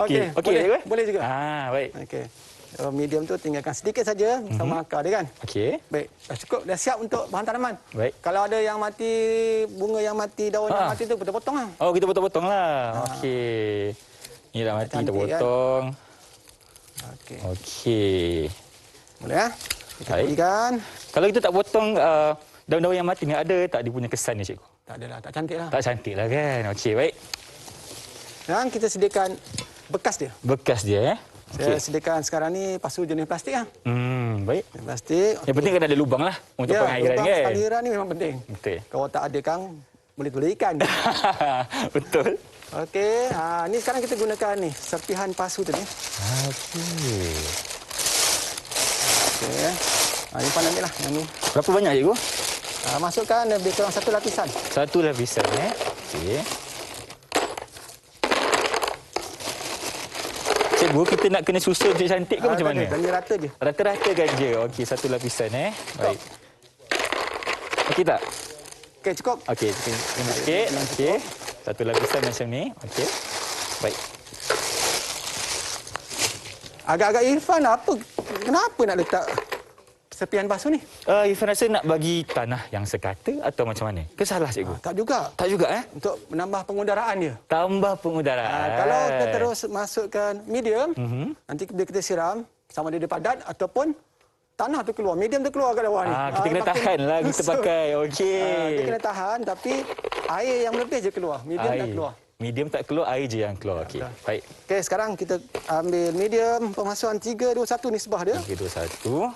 Okey, boleh, cikgu. boleh juga. Baik. Okey. Medium tu tinggalkan sedikit saja sama akar dia kan. Okey. Baik, dah cukup, dah siap untuk bahan tanaman. Baik. Kalau ada yang mati, bunga yang mati, daun yang mati tu kita potong lah. Oh, kita potong-potong lah. Okey. Ni dah mati, kita Cantik, potong. Okey. Okey. Boleh ya? Kita Baik. berikan. Kalau kita tak potong daun-daun yang mati ni, ada tak dia punya kesan ni cikgu? Tak adalah, tak cantik lah. Tak cantik lah kan? Okey, baik. Dan kita sediakan bekas dia. Bekas dia Saya sediakan sekarang ni pasu jenis plastik lah. Baik. Jenis plastik. Yang penting kena ada lubang lah untuk pengairan lubang kan? aliran ni memang penting. Betul. Kalau tak ada kang, boleh tulis ikan. Betul. Okey, ni sekarang kita gunakan ni, serpihan pasu tu ni. Okey. Okey. Irfan ambil lah yang ni. Berapa banyak cikgu? Masukkan lebih kurang satu lapisan. Satu lapisan Okey. Cikgu, kita nak kena susun cantik ke macam mana? Ini rata je. Rata-rata kan je. Okey, satu lapisan Baik. Okey tak? Okey, cukup. Okey, sikit. Okey. Satu lapisan macam ni. Okey. Baik. Agak-agak Irfan kenapa nak letak serpihan pasu ni? Irfan rasa nak bagi tanah yang sekata atau macam mana? Ke salah cikgu? Tak juga. Tak juga Untuk menambah pengudaraan dia. Tambah pengudaraan. Kalau kita terus masukkan medium, nanti bila kita siram, sama ada dia padat ataupun tanah tu keluar, medium tu keluar kat bawah ni. Kita kena tahan lah kita pakai. Okey. Dia kena tahan tapi air yang lebih je keluar, medium tak keluar. Medium tak keluar, air je yang keluar. Okey. Baik. Okey, sekarang kita ambil medium, pemasukan 3, 2, 1 nisbah dia. 3, 2, 1.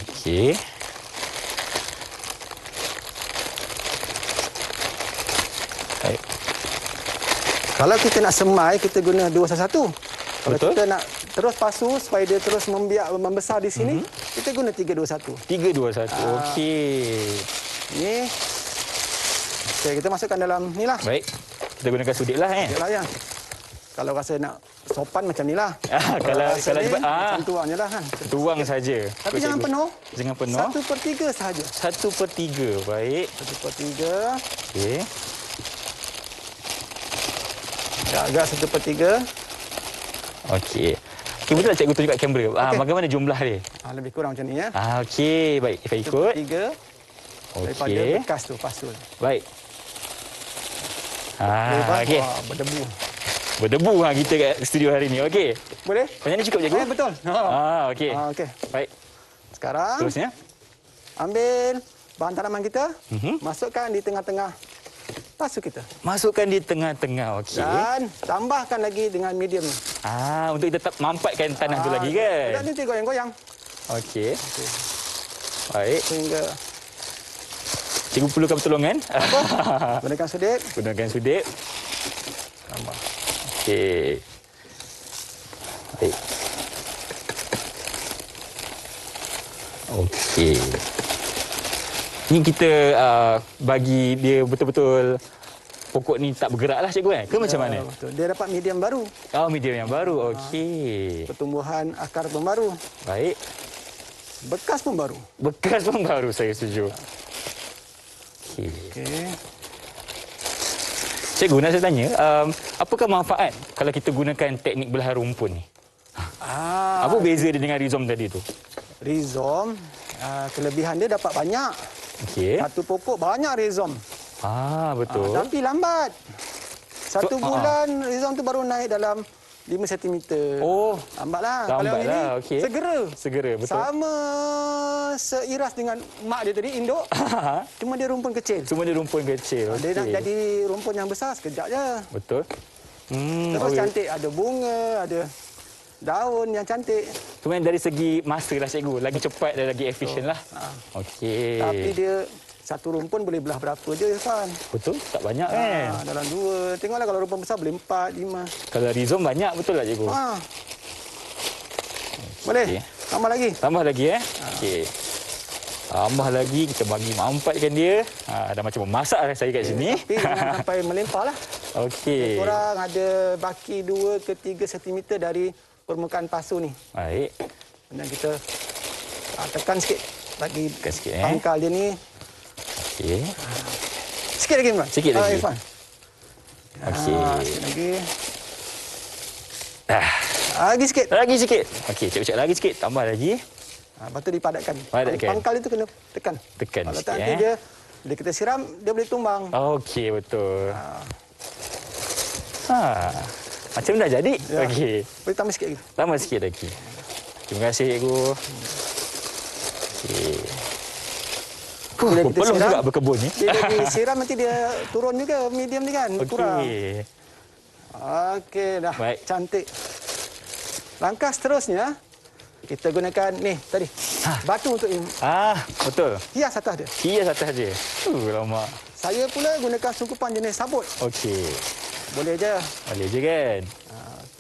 Okey. Baik. Kalau kita nak semai, kita guna 2, 1. Kalau Betul. kita nak terus pasu supaya dia terus membesar di sini, kita guna 3, 2, 1. 3, 2, 1. Okey. Ni. Okey, kita masukkan dalam ni lah. Baik. Kita gunakan sudik lah kan. Okey lah ya. Kalau rasa nak sopan macam ni lah. Kalau rasa ni, cepat macam tuang je lah kan. tuang saja. Tapi jangan penuh. Jangan penuh. 1/3 sahaja. 1/3. Baik. 1/3. Okey. Agak 1/3. Okey. Okey, betul tak cikgu tunjuk kat kamera? Okey. Bagaimana jumlah dia? Lebih kurang macam ni ya. Okey. Baik, saya ikut. 1/3 daripada Okey. bekas tu pasul. Baik. Lepas, Okey. wah, berdebu. Berdebu kita kat studio hari ni. Okey. Boleh? Macam ni cukup cikgu? Betul. Okey. Okey. Baik. Sekarang Terusnya? ambil bahan tanaman kita, Mhm. masukkan di tengah-tengah pasu kita. Masukkan di tengah-tengah. Okey. Dan tambahkan lagi dengan medium ni. Untuk kita tetap mampatkan tanah tu lagi kan? Dan nanti goyang-goyang Okey. Baik. sehingga Cikgu perlukan pertolongan. gunakan sudik. Gunakan sudik. Tambah. Okey. Baik. Okey. Ni kita bagi dia betul-betul pokok ni tak bergerak lah cikgu kan? Ke macam mana? Betul. Dia dapat medium baru. Medium yang baru. Okey. Pertumbuhan akar pun baru. Baik. Bekas pun baru. Bekas pun baru, saya setuju. Okey. Okey. Cikgu, nak saya tanya, apakah manfaat kalau kita gunakan teknik belahan rumpun ni? Apa beza dia dengan rhizom tadi tu? Rhizom, kelebihan dia dapat banyak. Okey. Satu pokok banyak rhizom. Betul. Tapi lambat. Satu bulan rhizom tu baru naik dalam 5 cm. Lambatlah. Kalau yang lambatlah. ini Okey. Segera, betul. Sama seiras dengan mak dia tadi, induk. Cuma dia rumpun kecil. Cuma dia rumpun kecil. Dia nak Okey. jadi rumpun yang besar sekejap je. Betul. Terus cantik. Ada bunga, ada daun yang cantik. Cuma dari segi masa lah cikgu, lagi cepat dan lagi efisien lah. Okey. Tapi dia satu rumpun boleh belah berapa je, Irfan? Betul, tak banyak kan? Dalam 2. Tengoklah kalau rumpun besar boleh 4, 5. Kalau rhizom banyak, betul tak cikgu? Boleh. Okey. Tambah lagi. Tambah lagi Okey. Tambah lagi, kita bagi mampatkan dia. Dah macam memasak lah saya kat sini. Tapi jangan sampai melimpah lah. Okey. Korang ada baki 2 ke 3 cm dari permukaan pasu ni. Baik. Dan kita tekan sikit. Bagi Tekan sikit pangkal dia ni. Okey. Sikit lagi, Irfan. Sikit lagi. Irfan. Okey. Sikit lagi. Ah. Lagi sikit. Lagi sikit. Okey, cikgu lagi sikit. Tambah lagi. Lepas tu dipadatkan. Padatkan. Pangkal itu kena tekan. Tekan Kalau sikit. tak nanti dia, bila kita siram, dia boleh tumbang. Okey, betul. Macam dah jadi. Ya. Okey. Boleh tambah sikit lagi. Tambah sikit lagi. Terima kasih, cikgu. Okey. Bila kita Perlu siram, juga berkebun ni. Bila disiram nanti dia turun juga medium ni kan. Kurang. Okey. Okey, dah. Baik. Cantik. Langkah seterusnya, kita gunakan ni tadi. Batu untuk Betul. hias atas dia. Hias atas je. Lama. Saya pula gunakan sungkupan jenis sabut. Okey. Boleh je. Boleh je kan?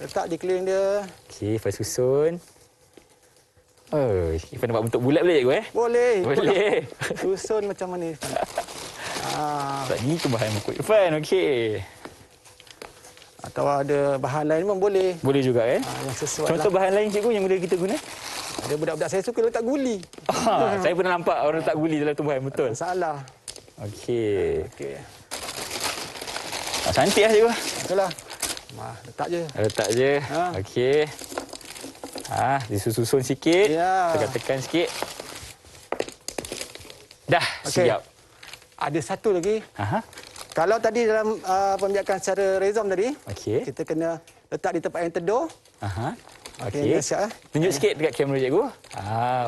Letak di keliling dia. Okey, lepas susun. Ifan dapat bentuk bulat boleh cikgu Boleh. Boleh. Susun macam mana, Irfan? Tak ni tu bahan buku Ifan. Okey. Atau ada bahan lain pun boleh. Boleh juga Yang sesuai Contoh lah. bahan lain cikgu yang boleh kita guna? Ada budak-budak saya suka letak guli. Saya pernah nampak orang letak guli dalam tumbuhan, betul. Salah. Okey. Okey. Cantik lah cikgu. Itulah. Letak je. Letak je. Okey. Disusun sikit. Ya. Tekan-tekan sikit. Dah, Okey. siap. Ada satu lagi. Kalau tadi dalam pembiakan secara rhizom tadi, Okey. kita kena letak di tempat yang teduh. Okey. siap. Tunjuk sikit dekat kamera cikgu.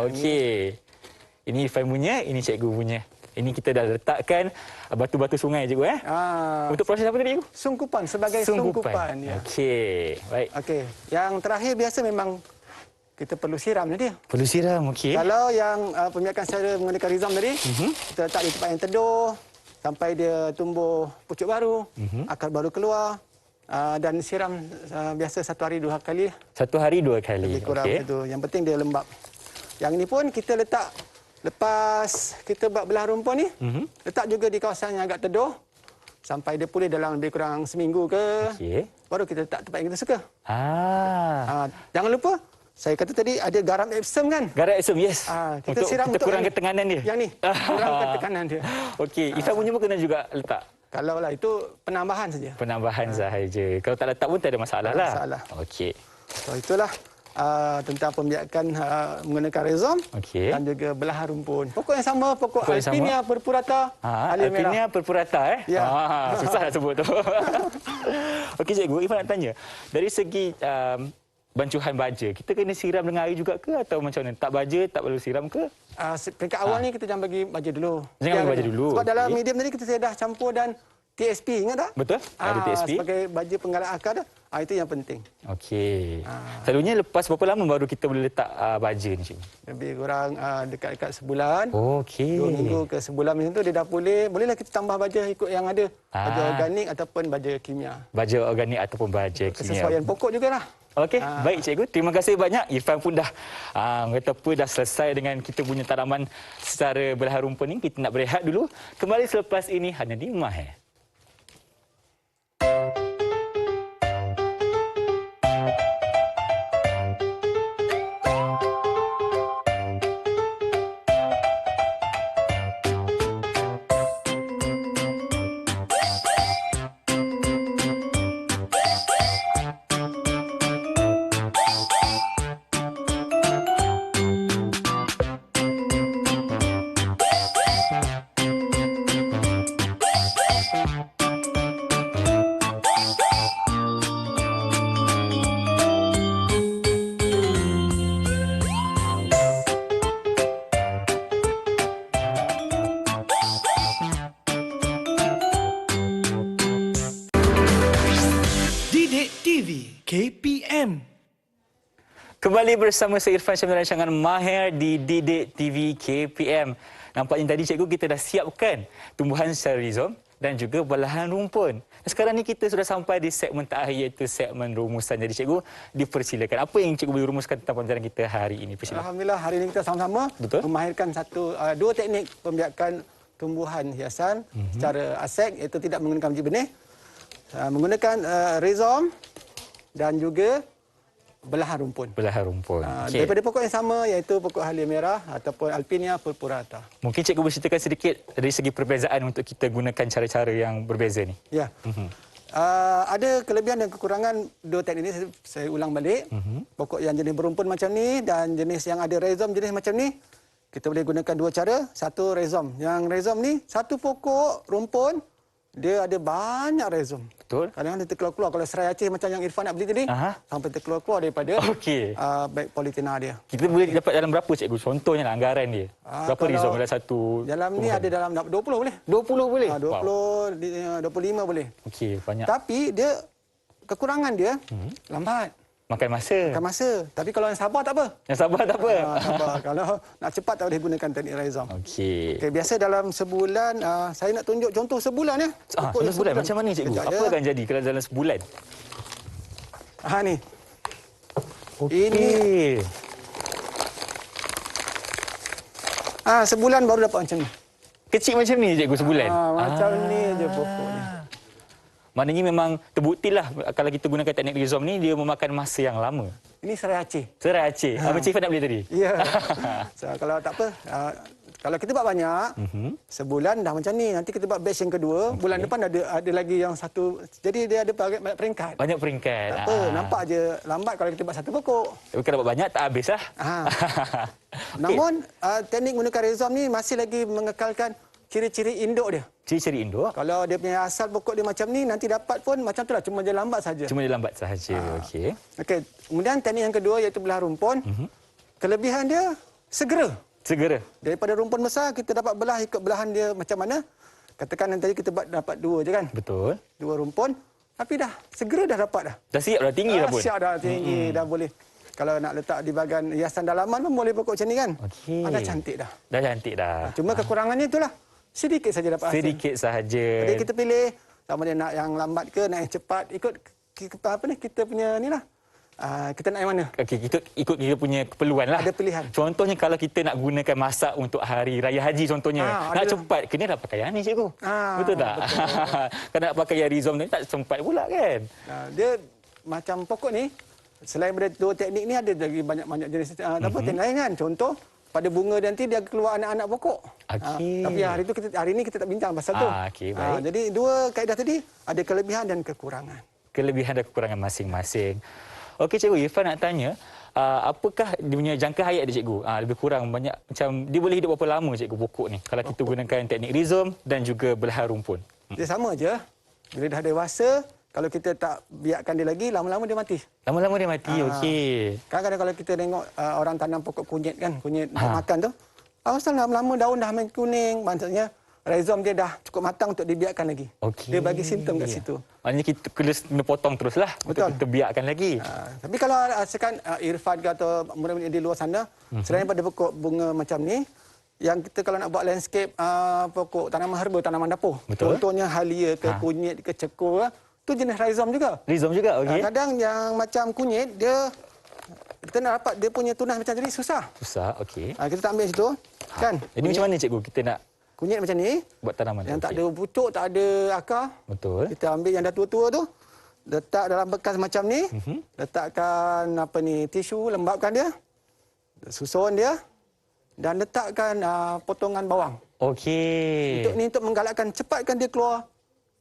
Okey. Ini Irfan punya, ini cikgu punya. Ini kita dah letakkan batu-batu sungai cikgu Untuk proses apa tadi cikgu? Sungkupan sebagai sungkupan. Ya. Okey. Baik. Okey. Yang terakhir biasa memang kita perlu siram dia. Perlu siram, okey. Kalau yang pemiakan secara menggunakan rizom tadi, kita letak di tempat yang teduh sampai dia tumbuh pucuk baru, akar baru keluar dan siram biasa 1 hari 2 kali. 1 hari 2 kali. Lebih kurang itu. Yang penting dia lembap. Yang ini pun kita letak lepas kita buat belah rumpun ni, letak juga di kawasan yang agak teduh sampai dia pulih dalam lebih kurang seminggu ke. Okey. Baru kita letak tempat yang kita suka. Jangan lupa, saya kata tadi ada garam Epsom kan? Garam Epsom, yes. Kita siram untuk kurangkan tekanan dia. Yang ni, kurangkan tekanan dia. Okey, Ifan punya pun kena juga letak. Kalau lah itu penambahan saja. Penambahan sahaja. Kalau tak letak pun tak ada masalah lah. Masalah. Okey. So itulah tentang pembiakan menggunakan rezom dan juga belahan rumpun. Pokok yang sama, pokok Alpinia purpurata. Alpinia purpurata Ya. Susah nak sebut tu. Okey cikgu, Ifan nak tanya. Dari segi bancuhan baja, kita kena siram dengan air juga ke atau macam mana? Tak baja, tak perlu siram ke? Peringkat awal ni kita jangan bagi baja dulu. Jangan bagi baja dulu. Sebab dalam medium tadi kita dah campur dan TSP, ingat tak? Betul, ada TSP. Sebagai baja penggalang akar dah. Itu yang penting. Okey. Selalunya lepas berapa lama baru kita boleh letak baja ni cikgu? Lebih kurang dekat-dekat sebulan. Okey. 2 minggu ke sebulan macam tu dia dah pulih. Bolehlah kita tambah baja ikut yang ada. Baja organik ataupun baja kimia. Baja organik ataupun baja kimia. Kesesuaian pokok jugalah. Okey, baik cikgu. Terima kasih banyak. Irfan pun dah kata apa dah selesai dengan kita punya tanaman secara belahan rumpun ni. Kita nak berehat dulu. Kembali selepas ini hanya di Mahir. Didik TV KPM. Kembali bersama saya Irfan Syamil rancangan Mahir di Didik TV KPM. Nampaknya tadi cikgu kita dah siapkan tumbuhan secara rizom dan juga belahan rumpun. Sekarang ni kita sudah sampai di segmen terakhir iaitu segmen rumusan. Jadi cikgu dipersilakan. Apa yang cikgu boleh rumuskan tentang pembelajaran kita hari ini? Persilakan. Alhamdulillah hari ini kita sama-sama memahirkan dua teknik pembiakan tumbuhan hiasan secara asek iaitu tidak menggunakan biji benih. Menggunakan rizom dan juga belahan rumpun. Belahan rumpun. Daripada pokok yang sama iaitu pokok halia merah ataupun Alpinia purpurata. Mungkin cikgu boleh ceritakan sedikit dari segi perbezaan untuk kita gunakan cara-cara yang berbeza ni. Ya. Ada kelebihan dan kekurangan dua teknik ini saya ulang balik. Pokok yang jenis berumpun macam ni dan jenis yang ada rizom jenis macam ni kita boleh gunakan dua cara. Satu rizom. Yang rizom ni satu pokok rumpun dia ada banyak rizom. Betul. Kadang-kadang dia terkeluar-keluar. Kalau serai Aceh macam yang Irfan nak beli tadi, sampai terkeluar-keluar daripada baik politina dia. Kita boleh dapat dalam berapa cikgu? Contohnya lah, anggaran dia. Berapa rizom dalam satu? Dalam ni ada dalam 20 boleh. 20 boleh? 20, 25 boleh. Okey, banyak. Tapi dia kekurangan dia lambat. Makan masa. Makan masa. Tapi kalau yang sabar tak apa. Yang sabar tak apa. Sabar. Kalau nak cepat tak boleh gunakan teknik rizom. Okey. Okay, biasa dalam sebulan, saya nak tunjuk contoh sebulan ya. Dalam sebulan macam mana cikgu? Apa akan jadi kalau dalam sebulan? Ni. Okey. Ini. Sebulan baru dapat macam ni. Kecil macam ni cikgu sebulan? Macam ni je pokoknya. Maknanya memang terbuktilah kalau kita gunakan teknik rizom ni dia memakan masa yang lama. Ini serai Aceh. Serai Aceh. Macam Ifan nak beli tadi? Ya. So, kalau tak apa, kalau kita buat banyak, sebulan dah macam ni. Nanti kita buat batch yang kedua, bulan depan ada lagi yang satu. Jadi dia ada banyak peringkat. Banyak peringkat. Tak apa, nampak je lambat kalau kita buat satu pokok. Tapi kalau buat banyak tak habislah. Namun, teknik menggunakan rizom ni masih lagi mengekalkan ciri-ciri induk dia. Ciri-ciri induk. Kalau dia punya asal pokok dia macam ni, nanti dapat pun macam tu lah, cuma dia lambat saja. Cuma dia lambat sahaja. Okey. Okey. Kemudian teknik yang kedua iaitu belah rumpun. Kelebihan dia segera. Segera. Daripada rumpun besar, kita dapat belah ikut belahan dia macam mana. Katakan yang tadi kita dapat 2 je kan. Betul. 2 rumpun. Tapi dah, segera dah dapat dah. Dah siap dah, tinggi dah pun. Siap dah, tinggi dah boleh. Kalau nak letak di bahagian hiasan dalaman pun boleh pokok macam ni kan. Okey. Dah cantik dah. Dah cantik dah. Cuma kekurangannya itulah. Sedikit saja dapat hasil. Sedikit sahaja. Jadi kita pilih sama dia nak yang lambat ke, nak yang cepat. Ikut apa ni, kita punya ni lah. Kita nak yang mana? Okey, ikut kita punya keperluan lah. Ada pilihan. Contohnya kalau kita nak gunakan masak untuk hari raya haji contohnya. Nak cepat, kena dah pakai yang ni cikgu. Betul tak? Betul. Kalau nak pakai yang Rizom ni tak sempat pula kan? Dia macam pokok ni, selain daripada 2 teknik ni ada lagi banyak jenis teknik lain kan. Contoh, pada bunga dia nanti dia keluar anak-anak pokok. Okey. Tapi hari ni kita tak bincang pasal tu. Okey, baik. Jadi 2 kaedah tadi ada kelebihan dan kekurangan. Kelebihan dan kekurangan masing-masing. Okey cikgu, Irfan nak tanya, apakah dia punya jangka hayat dia cikgu? Lebih kurang banyak macam dia boleh hidup berapa lama cikgu pokok ni kalau kita gunakan teknik Rizom dan juga belahan rumpun? Dia sama je. Bila dah dewasa, kalau kita tak biarkan dia lagi, lama-lama dia mati. Lama-lama dia mati, okey. Kadang-kadang kalau kita tengok orang tanam pokok kunyit kan, kunyit untuk makan tu, asal lama-lama daun dah main kuning, maksudnya Rizom dia dah cukup matang untuk dibiarkan lagi. Okey. Dia bagi simptom kat situ. Maknanya kita kena potong teruslah. Betul. Kita biarkan lagi. Tapi kalau rasakan Irfan ke atau murid-murid di luar sana, selain pada pokok bunga macam ni, yang kita kalau nak buat landscape pokok tanaman herba, tanaman dapur. Betul. Contohnya halia ke kunyit ke cekur, tu jenis Rizom juga. Rizom juga, okey. Kadang yang macam kunyit, kita nak dapat dia punya tunas macam tadi susah. Susah, okey. Kita tak ambil situ, kan? Jadi macam mana cikgu kita nak Kunyit macam ni, buat tanaman yang tak ada pucuk, tak ada akar. Betul. Kita ambil yang dah tua-tua tu, letak dalam bekas macam ni, letakkan tisu, lembapkan dia, susun dia, dan letakkan potongan bawang. Okey. Untuk menggalakkan, cepatkan dia keluar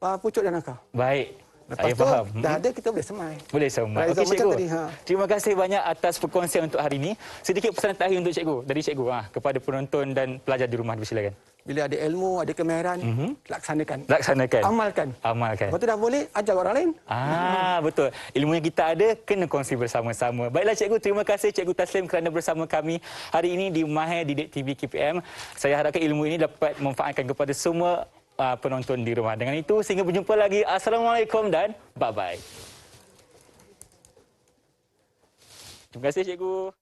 pucuk dan akar. Baik. Lepas Saya tu, faham. dah ada, kita boleh semai. Boleh semai. Rizom Okey macam cikgu. tadi, Terima kasih banyak atas perkongsian untuk hari ini. Sedikit pesanan terakhir untuk cikgu, dari cikgu kepada penonton dan pelajar di rumah, silakan. Bila ada ilmu, ada kemahiran, laksanakan. Laksanakan. Amalkan. Lepas tu dah boleh, ajar orang lain. Betul. Ilmu yang kita ada, kena kongsi bersama-sama. Baiklah cikgu, terima kasih Cikgu Taslim kerana bersama kami hari ini di Mahir Didik TV KPM. Saya harapkan ilmu ini dapat memanfaatkan kepada semua penonton di rumah. Dengan itu, sehingga berjumpa lagi. Assalamualaikum dan bye-bye. Terima kasih cikgu.